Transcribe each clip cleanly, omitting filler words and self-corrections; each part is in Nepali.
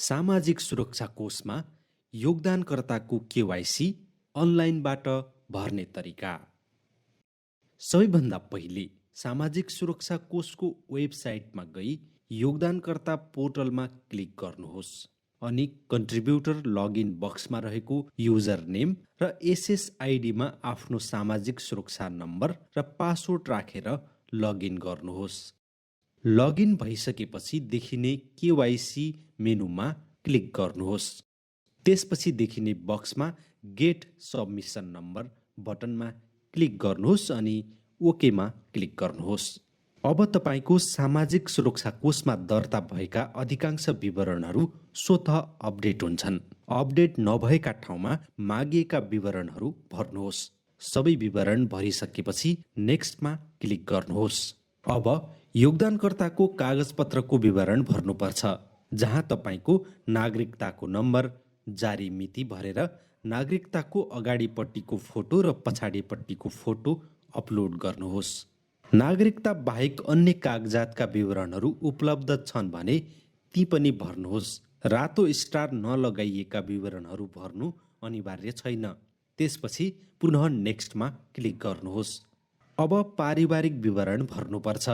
सामाजिक सुरक्षा कोषमा योगदानकर्ताको केवाइसी अनलाइनबाट भर्ने तरिका। सबैभन्दा पहिले सामाजिक सुरक्षा कोषको वेबसाइटमा गई योगदानकर्ता पोर्टलमा क्लिक गर्नुहोस् अनि कन्ट्रिब्युटर लगइन बक्समा रहेको युजर नेम र एसएसआइडीमा आफ्नो सामाजिक सुरक्षा नम्बर र पासवर्ड राखेर लगइन गर्नुहोस्। लगइन भइसकेपछि देखिने केवाइसी मेनुमा क्लिक गर्नुहोस्। त्यसपछि देखिने बक्समा गेट सबमिसन नम्बर बटनमा क्लिक गर्नुहोस् अनि ओकेमा क्लिक गर्नुहोस्। अब तपाईँको सामाजिक सुरक्षा कोषमा दर्ता भएका अधिकांश विवरणहरू स्वतः अपडेट हुन्छन्। अपडेट नभएका ठाउँमा मागिएका विवरणहरू भर्नुहोस्। सबै विवरण भरिसकेपछि नेक्स्टमा क्लिक गर्नुहोस्। अब योगदानकर्ताको कागजपत्रको विवरण भर्नुपर्छ, जहाँ तपाईँको नागरिकताको नम्बर, जारी मिति भरेर नागरिकताको अगाडिपट्टिको फोटो र पछाडिपट्टिको फोटो अपलोड गर्नुहोस्। नागरिकता बाहेक अन्य कागजातका विवरणहरू उपलब्ध छन् भने ती पनि भर्नुहोस्। रातो स्टार नलगाइएका विवरणहरू भर्नु अनिवार्य छैन। त्यसपछि पुनः नेक्स्टमा क्लिक गर्नुहोस्। अब पारिवारिक विवरण भर्नुपर्छ,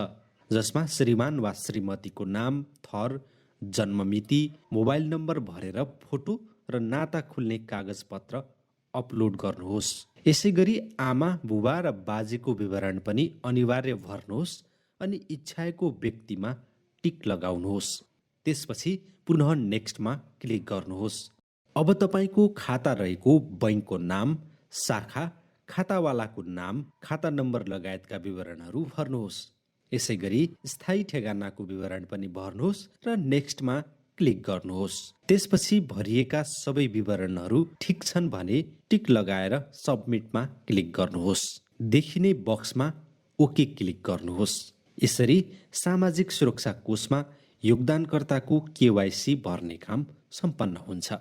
जसमा श्रीमान वा श्रीमतीको नाम, थर, जन्ममिति, मोबाइल नम्बर भरेर फोटो र नाता खुल्ने कागजपत्र अपलोड गर्नुहोस्। यसैगरी आमा, बुबा र बाजेको विवरण पनि अनिवार्य भर्नुहोस् अनि इच्छाएको व्यक्तिमा टिक लगाउनुहोस्। त्यसपछि पुनः नेक्स्टमा क्लिक गर्नुहोस्। अब तपाईँको खाता रहेको बैङ्कको नाम, शाखा, खातावालाको नाम, खाता नम्बर लगायतका विवरणहरू भर्नुहोस्। यसैगरी स्थायी ठेगानाको विवरण पनि भर्नुहोस् र नेक्स्टमा क्लिक गर्नुहोस्। त्यसपछि भरिएका सबै विवरणहरू ठिक छन् भने टिक लगाएर सबमिटमा क्लिक गर्नुहोस्। देखिने बक्समा ओके क्लिक गर्नुहोस्। यसरी सामाजिक सुरक्षा कोषमा योगदानकर्ताको केवाइसी भर्ने काम सम्पन्न हुन्छ।